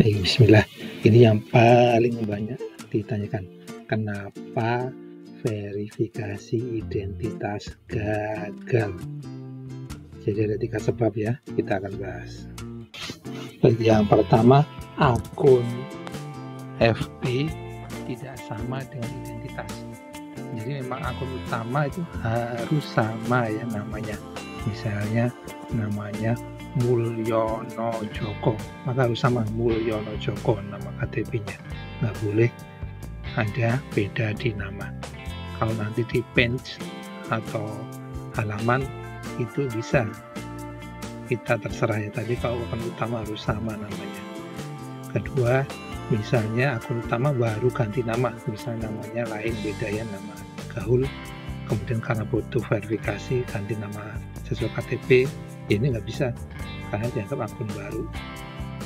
Bismillah. Ini yang paling banyak ditanyakan. Kenapa verifikasi identitas gagal? Jadi ada 3 sebab ya, kita akan bahas. Yang pertama, akun FB tidak sama dengan identitas. Jadi memang akun utama itu harus sama ya namanya. Misalnya namanya Mulyono Joko, maka harus sama Mulyono Joko nama KTP-nya. Nggak boleh ada beda di nama. Kalau nanti di page atau halaman itu bisa kita terserah ya, tadi kalau akun utama harus sama namanya. Kedua, misalnya akun utama baru ganti nama, misalnya namanya lain, beda ya nama gaul, kemudian karena butuh verifikasi ganti nama sesuai KTP, ini nggak bisa karena dianggap akun baru.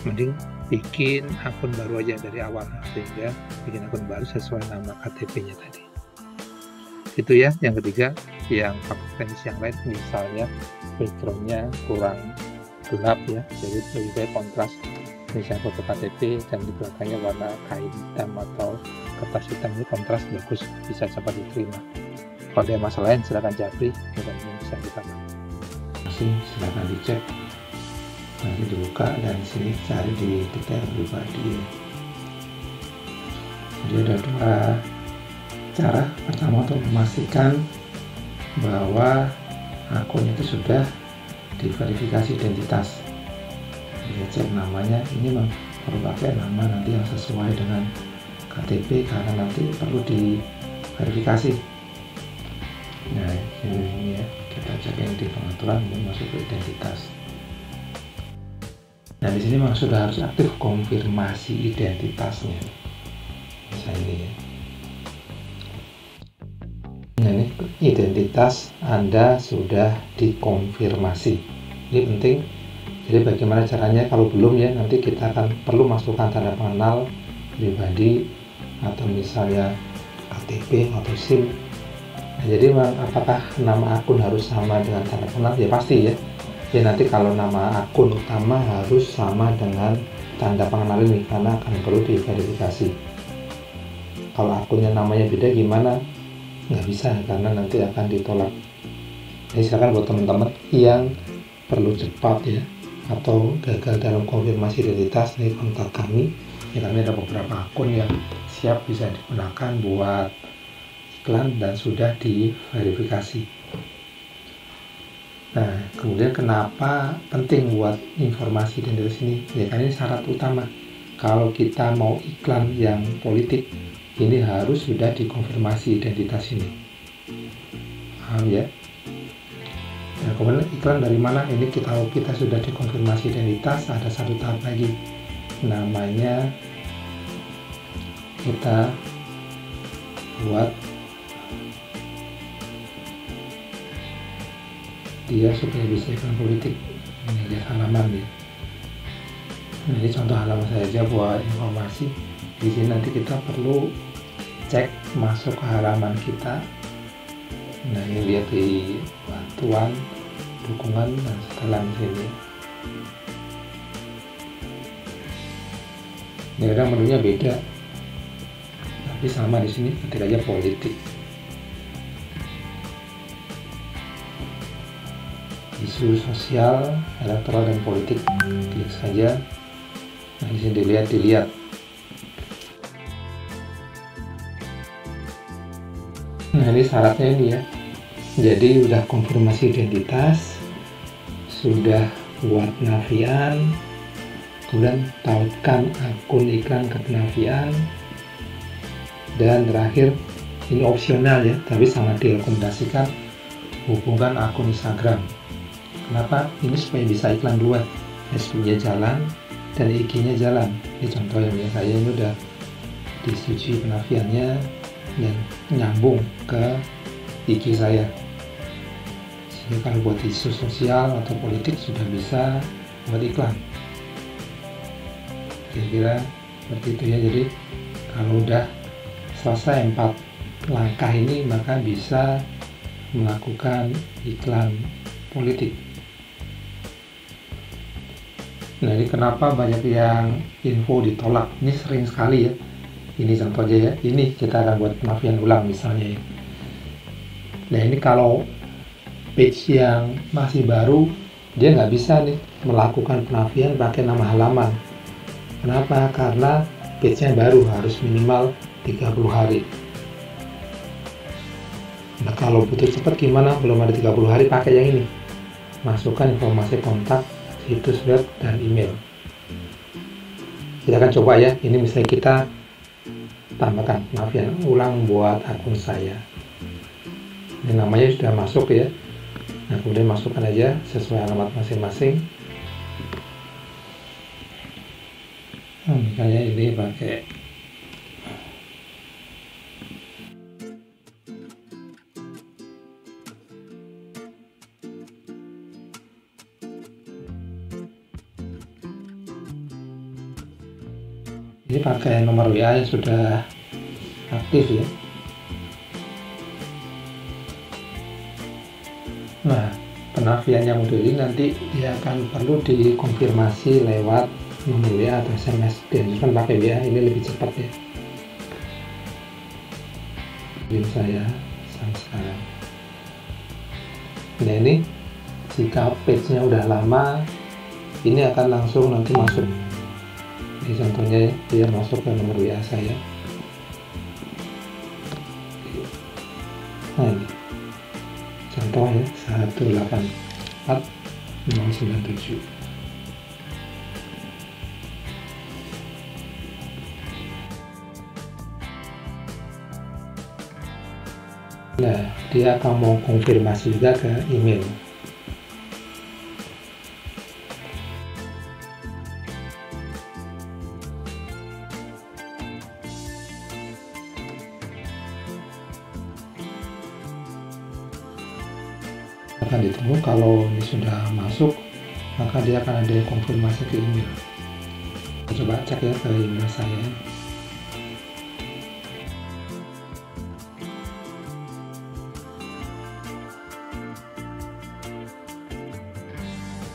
Mending bikin akun baru aja dari awal, sehingga bikin akun baru sesuai nama KTP-nya tadi. Itu ya. Yang ketiga, yang faktor teknis yang lain, misalnya background-nya kurang gelap ya, jadi lebih baik kontras, misalnya foto KTP dan di belakangnya warna kain hitam atau kertas hitam, ini kontras bagus, bisa cepat diterima. Kalau ada masalah lain silakan japri, mudah-mudahan bisa kita bantu. Silakan dicek, nanti dibuka dan sini cari di detail pribadi. Jadi ada 2 cara. Pertama, untuk memastikan bahwa akun itu sudah diverifikasi identitas. Dia cek namanya, ini perlu pakai nama nanti yang sesuai dengan KTP karena nanti perlu diverifikasi. Nah ini ya, kita cek yang di pengaturan ini masuk ke identitas. Nah di sini memang sudah harus aktif konfirmasi identitasnya. Misalnya ini ya. Nah ini identitas Anda sudah dikonfirmasi. Ini penting. Jadi bagaimana caranya? Kalau belum ya, nanti kita akan perlu masukkan tanda pengenal pribadi atau misalnya KTP atau SIM. Nah, jadi apakah nama akun harus sama dengan tanda pengenal? Ya pasti ya. Ya nanti kalau nama akun utama harus sama dengan tanda pengenal ini karena akan perlu diverifikasi. Kalau akunnya namanya beda gimana? Nggak bisa karena nanti akan ditolak. Jadi silakan buat teman-teman yang perlu cepat ya atau gagal dalam konfirmasi identitas, nih kontak kami ya, kami ada beberapa akun yang siap bisa digunakan buat iklan dan sudah diverifikasi. Nah kemudian kenapa penting buat informasi identitas ini ya, kan ini syarat utama kalau kita mau iklan yang politik, ini harus sudah dikonfirmasi identitas ini. Paham ya? Nah, kemudian iklan dari mana? Ini kita sudah dikonfirmasi identitas, ada satu tahap lagi, namanya kita buat dia supaya bisa iklan politik. Ini lihat halaman ya. Nah, ini contoh halaman saja buat informasi. Di sini nanti kita perlu cek masuk ke halaman kita. Nah ini lihat di bantuan, dukungan, dan setelah sini. Ini kadang menunya beda, tapi sama di sini, ketik aja politik. Isu sosial, elektoral dan politik, klik saja. Nah di sini dilihat. Nah ini syaratnya ini ya. Jadi udah konfirmasi identitas, sudah buat penafian, kemudian tautkan akun iklan ke penafian, dan terakhir ini opsional ya, tapi sangat direkomendasikan hubungkan akun Instagram. Kenapa? Ini supaya bisa iklan dua, FB-nya jalan dan IG-nya jalan. Ini contoh yang saya ini udah disetujui penafiannya dan nyambung ke IG saya. Jadi kalau buat isu sosial atau politik sudah bisa buat iklan. Kira-kira seperti itu ya. Jadi kalau udah selesai 4 langkah ini, maka bisa melakukan iklan politik. Nah, ini kenapa banyak yang info ditolak? Ini sering sekali ya. Ini contohnya ya. Ini kita akan buat penafian ulang misalnya ya. Nah, ini kalau page yang masih baru, dia nggak bisa nih melakukan penafian pakai nama halaman. Kenapa? Karena page-nya baru, harus minimal 30 hari. Nah, kalau butuh cepat gimana? Belum ada 30 hari, pakai yang ini. Masukkan informasi kontak, situs web, dan email. Kita akan coba ya. Ini misalnya kita tambahkan penafian ulang buat akun saya. Ini namanya sudah masuk ya. Nah, kemudian masukkan aja sesuai alamat masing-masing. Nah, misalnya ini pakai nomor WA yang sudah aktif ya. Nah, penafian yang model ini nanti dia akan perlu dikonfirmasi lewat nomor WA atau SMS. Dianjurkan pakai WA, ini lebih cepat ya. Ini saya sekarang. Nah, ini jika page-nya udah lama, ini akan langsung nanti masuk. Ini contohnya ya, dia masuk ke nomor WA saya. Nah, ini contoh ya, 184097. Nah, dia akan mau konfirmasi juga ke email. Akan ditunggu, kalau ini sudah masuk maka dia akan ada konfirmasi ke email. Coba cek ya ke email saya.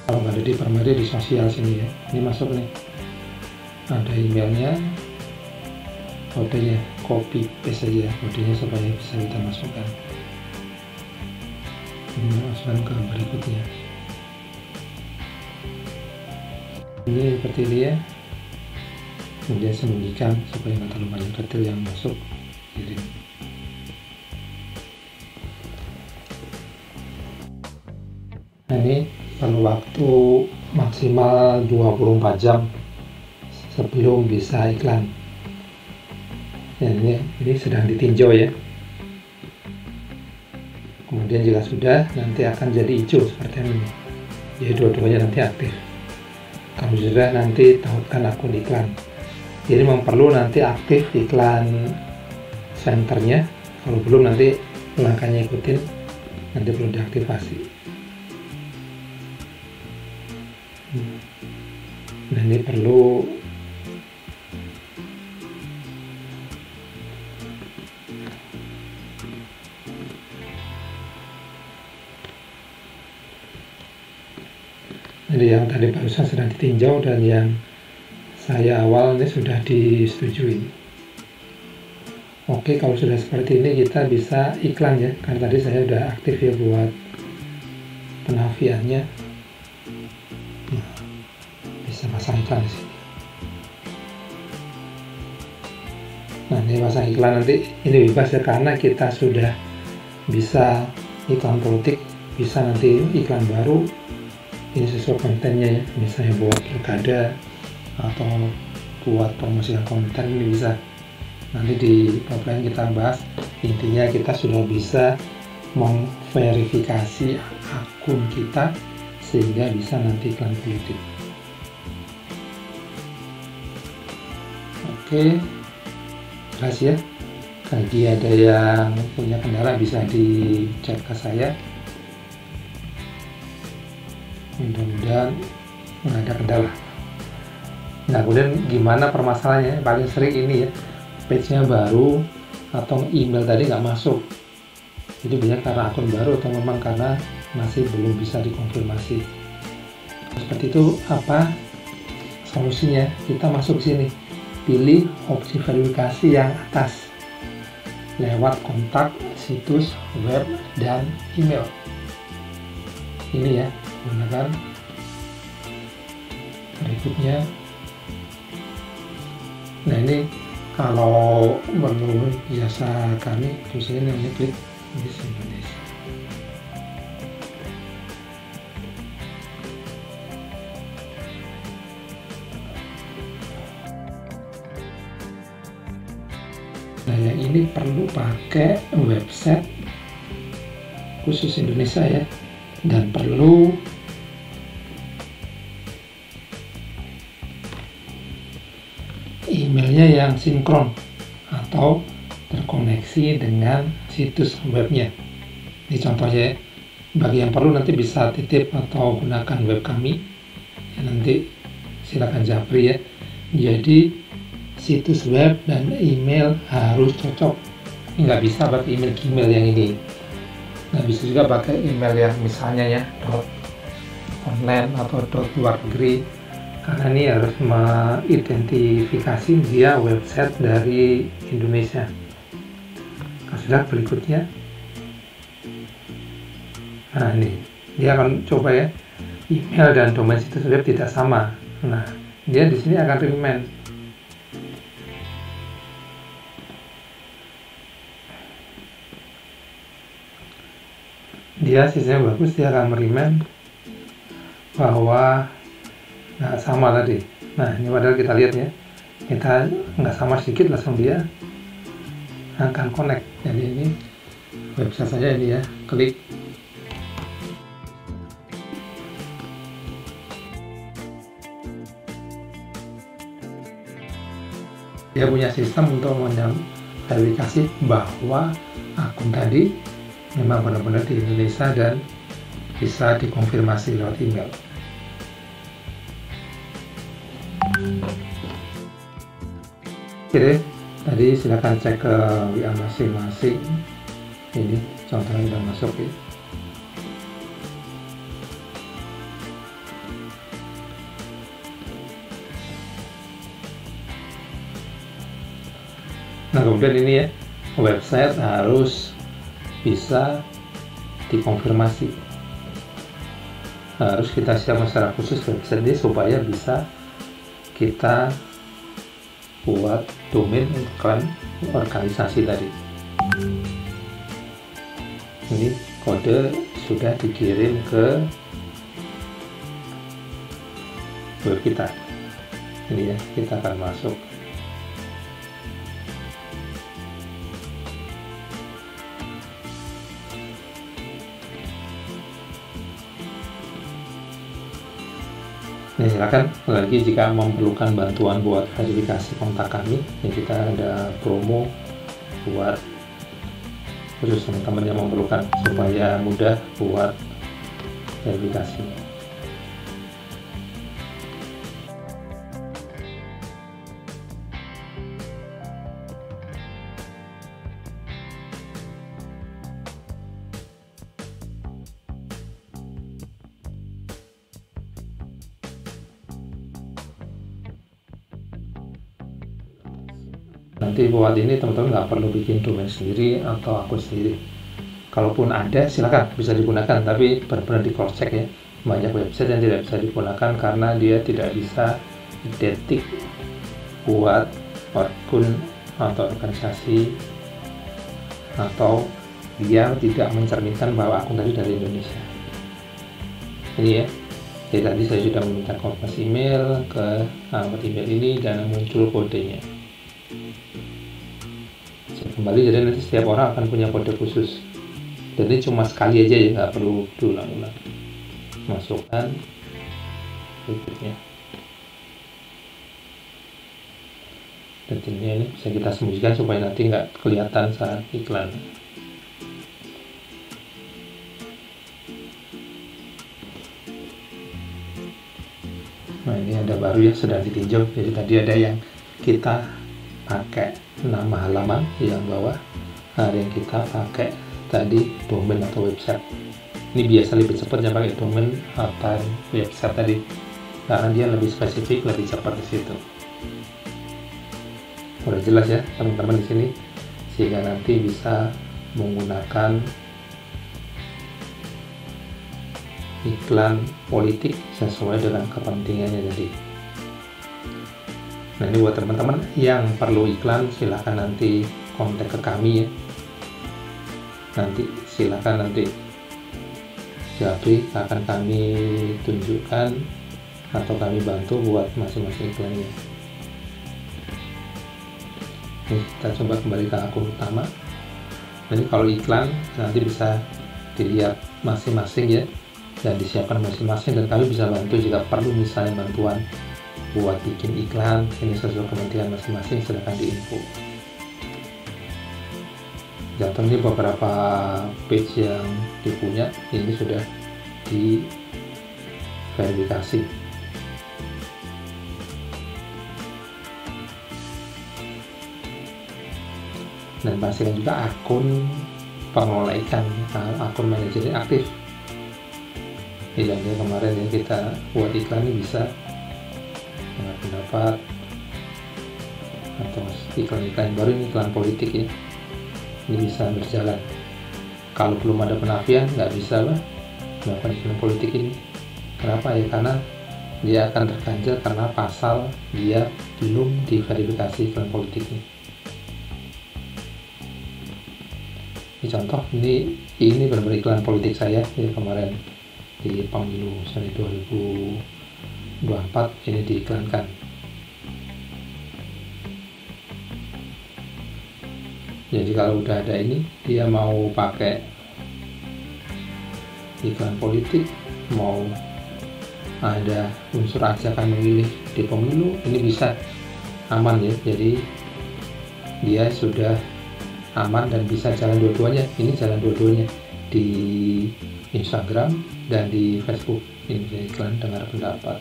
Kalau nggak ada di Permadi, di sosial sini ya, ini masuk nih, ada emailnya, kodenya, copy paste aja kodenya supaya bisa kita masukkan. Ini masukkan ke berikutnya. Ini seperti ini ya, kemudian sembunyikan supaya nggak terlalu banyak detail yang masuk. Jadi nah, ini perlu waktu maksimal 24 jam sebelum bisa iklan. Nah, ini sedang ditinjau ya. Kemudian jika sudah, nanti akan jadi hijau seperti ini. Jadi dua-duanya nanti aktif. Kalau sudah, nanti tautkan akun iklan. Jadi perlu nanti aktif iklan senternya. Kalau belum, nanti langkahnya ikutin, nanti perlu diaktifasi. Nah, ini perlu jadi yang tadi barusan sedang ditinjau dan yang saya awal ini sudah disetujui. Oke, kalau sudah seperti ini kita bisa iklan ya, karena tadi saya sudah aktif ya buat penafiannya. Nah, bisa pasang iklan di sini. Nah, ini pasang iklan nanti ini bebas ya, karena kita sudah bisa iklan politik, bisa nanti iklan baru. Ini sesuai kontennya ya, misalnya buat pilkada atau buat promosikan konten, ini bisa. Nanti di program kita bahas. Intinya kita sudah bisa memverifikasi akun kita sehingga bisa nanti iklan politik. Oke, jelas ya. Bagi ada yang punya kendala bisa dicek ke saya. Mudah-mudahan nggak ada kendala. Nah, kemudian gimana permasalahannya? Paling sering ini ya, page-nya baru atau email tadi nggak masuk. Jadi banyak karena akun baru atau memang karena masih belum bisa dikonfirmasi. Seperti itu apa solusinya kita masuk sini, pilih opsi verifikasi yang atas lewat kontak, situs web, dan email. Ini ya, gunakan. Berikutnya, nah ini kalau menurut jasa kami, terus ini klik bis Indonesia. Nah yang ini perlu pakai website khusus Indonesia ya, dan perlu emailnya yang sinkron atau terkoneksi dengan situs webnya. Ini contohnya, bagi yang perlu nanti bisa titip atau gunakan web kami ya, nanti silakan japri ya. Jadi situs web dan email harus cocok. Nggak bisa pakai email Gmail yang ini. Nah bisa juga pakai email yang misalnya ya .online atau .luar negeri, karena ini harus mengidentifikasi dia website dari Indonesia. Sudah, berikutnya, nah ini dia akan coba ya, email dan domain situs web tidak sama. Nah dia di sini akan remind. Dia sistemnya bagus, dia akan merimen bahwa nggak sama tadi. Nah ini padahal kita lihat ya, kita nggak sama sedikit, langsung dia akan connect. Jadi ini website saya ini ya, klik. Dia punya sistem untuk verifikasi bahwa akun tadi memang benar-benar di Indonesia dan bisa dikonfirmasi lewat email. Oke, tadi silakan cek ke WA masing-masing. Ini contohnya sudah masuk ya. Nah kemudian ini ya, website harus bisa dikonfirmasi. Harus kita siapkan secara khusus website ini supaya bisa kita buat domain klaim organisasi tadi. Ini kode sudah dikirim ke web kita. Ini ya, kita akan masuk. Nah, silakan lagi jika memerlukan bantuan buat verifikasi kontak kami, ya kita ada promo buat khusus teman-teman yang memerlukan supaya mudah buat verifikasi. Nanti buat ini teman-teman nggak perlu bikin domain sendiri atau akun sendiri. Kalaupun ada silakan bisa digunakan, tapi benar-benar di cross check ya. Banyak website yang tidak bisa digunakan karena dia tidak bisa identik buat akun atau organisasi, atau dia tidak mencerminkan bahwa akun tadi dari Indonesia. Ini ya. Jadi tadi saya sudah meminta konfirmasi email ke alamat email ini dan muncul kodenya. Kembali, jadi nanti setiap orang akan punya kode khusus. Jadi cuma sekali aja ya, nggak perlu diulang-ulang. Masukkan berikutnya. Detailnya ini bisa kita sembunyikan supaya nanti nggak kelihatan saat iklan. Nah ini ada baru ya, sedang ditinjau. Jadi tadi ada yang kita pakai nama halaman yang bawah, hari yang kita pakai tadi domain atau website. Ini biasa lebih cepatnya pakai domain atau website tadi. karena dia lebih spesifik, lebih cepat di situ. Udah jelas ya teman-teman di sini, sehingga nanti bisa menggunakan iklan politik sesuai dengan kepentingannya jadi. Nah, ini buat teman-teman yang perlu iklan, silahkan nanti kontak ke kami ya. Nanti silahkan nanti Japri akan kami tunjukkan atau kami bantu buat masing-masing iklannya. Nih, kita coba kembali ke akun utama. Jadi kalau iklan nanti bisa dilihat masing-masing ya, dan disiapkan masing-masing, dan kami bisa bantu jika perlu misalnya bantuan buat bikin iklan ini sesuai kepentingan masing-masing, silahkan diinfo. Jatuh ini beberapa page yang dipunya ini sudah diverifikasi. Dan pastikan juga akun pengelola iklan, akun manajernya aktif. Contohnya kemarin yang kita buat iklan ini bisa dengan pendapat atau iklan-iklan baru, ini iklan politik ya, ini bisa berjalan. Kalau belum ada penafian nggak bisa lah melakukan iklan politik ini. Kenapa ya? Karena dia akan terganjal karena pasal dia belum diverifikasi iklan politiknya. Ini contoh, ini benar-benar iklan politik saya ya, kemarin di pemilu 2024 ini diiklankan. Jadi kalau udah ada ini, dia mau pakai iklan politik, mau ada unsur ajakan memilih di pemilu, ini bisa aman ya. Jadi dia sudah aman dan bisa jalan dua-duanya. Ini jalan dua-duanya di Instagram dan di Facebook. Ini iklan dengar pendapat.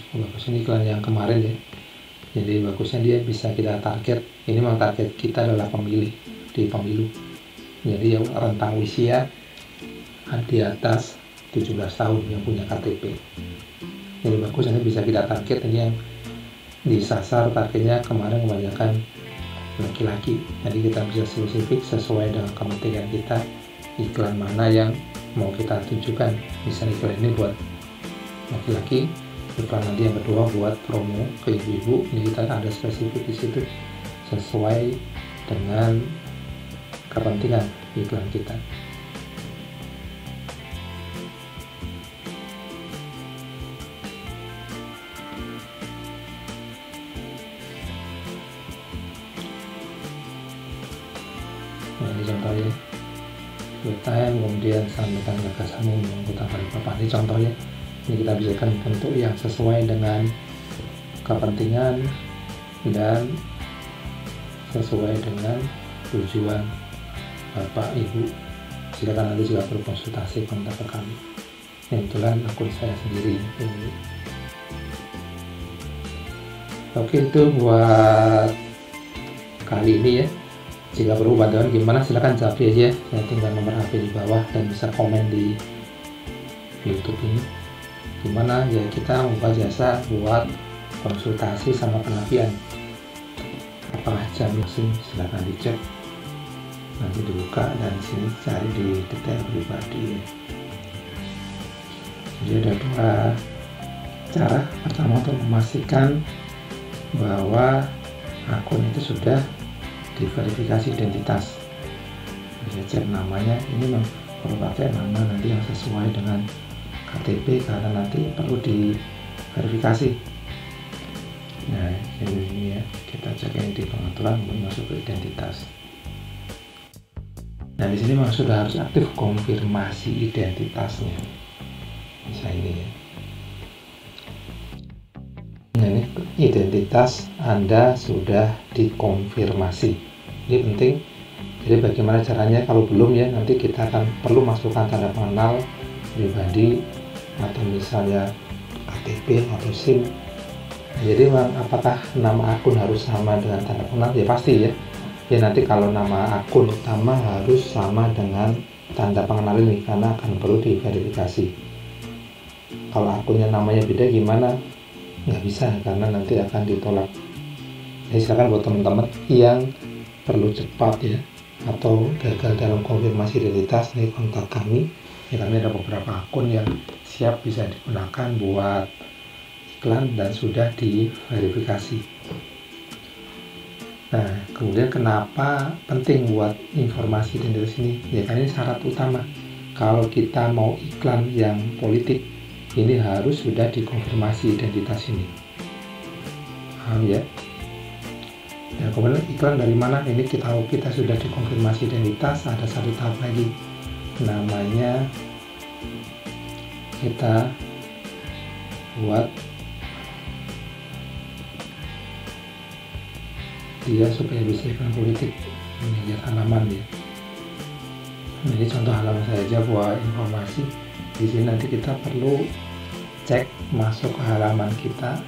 Bagus, ini iklan yang kemarin ya. Jadi bagusnya dia bisa kita target. Ini memang target kita adalah pemilih di pemilu. Jadi yang rentang usia di atas 17 tahun yang punya KTP. Jadi bagus, ini bisa kita target. Ini yang disasar targetnya kemarin kebanyakan laki-laki. Jadi kita bisa spesifik sesuai dengan kepentingan kita, iklan mana yang mau kita tunjukkan. Misalnya iklan ini buat laki-laki, iklan nanti yang kedua buat promo ke ibu-ibu. Ini kita ada spesifik di situ sesuai dengan kepentingan iklan kita. Nah, ini contohnya kita kemudian sampaikan gagasanmu mengangkutan Balikpapan. Ini contohnya, ini kita berikan bentuk yang sesuai dengan kepentingan dan sesuai dengan tujuan Bapak Ibu. Silakan nanti juga berkonsultasi kontak ke kami. Ini kebetulan akun saya sendiri ini. Oke, itu buat kali ini ya. Jika perlu bantuan gimana, silahkan Japri aja, saya tinggal nomor HP di bawah dan bisa komen di YouTube ini. Gimana ya, kita membuka jasa buat konsultasi sama penafian. Apakah jam mesin, silahkan dicek, nanti dibuka dan sini cari di detail pribadi. Jadi ada dua cara. Pertama, untuk memastikan bahwa akun itu sudah diverifikasi identitas, bisa cek namanya. Ini perlu pakai nama nanti yang sesuai dengan KTP karena nanti perlu diverifikasi. Nah, ini ya, kita cek ini di pengaturan untuk masuk ke identitas. Nah, di sini memang sudah harus aktif konfirmasi identitasnya. Bisa ini ya. Nah, ini identitas Anda sudah dikonfirmasi. Ini penting. Jadi bagaimana caranya? Kalau belum ya, nanti kita akan perlu masukkan tanda pengenal pribadi atau misalnya KTP atau SIM Jadi apakah nama akun harus sama dengan tanda pengenal? Ya pasti ya. Ya nanti kalau nama akun utama harus sama dengan tanda pengenal ini karena akan perlu diverifikasi. Kalau akunnya namanya beda gimana? Nggak bisa karena nanti akan ditolak. Jadi silakan buat teman-teman yang perlu cepat ya atau gagal dalam konfirmasi identitas, nih kontak kami. Ya kami ada beberapa akun yang siap bisa digunakan buat iklan dan sudah diverifikasi. Nah, kemudian kenapa penting buat informasi identitas ini? Ya kan ini syarat utama. Kalau kita mau iklan yang politik, ini harus sudah dikonfirmasi identitas ini. Paham ya? Dan kemudian iklan dari mana? Ini kita sudah dikonfirmasi identitas, ada satu tahap lagi. Namanya kita buat dia supaya bisa iklan politik. Ini lihat halaman ya. Ini contoh halaman saja buat informasi. Di sini nanti kita perlu cek masuk ke halaman kita.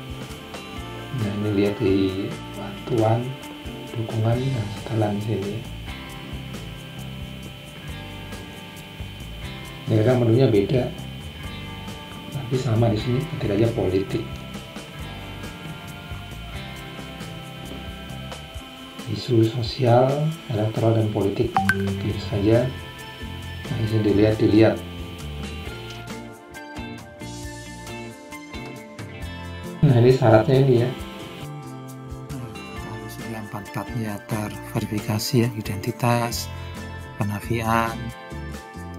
Nah ini lihat di bantuan, dukungan dan setelan di sini. Ya kan menunya beda, tapi sama di sini ketik aja politik. Isu sosial, elektoral dan politik, klik saja. Nah, ini dilihat. Nah ini syaratnya ini ya. Kalau sudah 4-4-nya terverifikasi ya, identitas, penafian,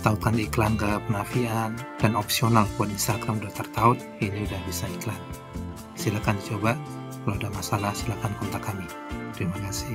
tautkan iklan ke penafian, dan opsional buat Instagram udah tertaut, ini udah bisa iklan. Silakan dicoba. Kalau ada masalah silakan kontak kami. Terima kasih.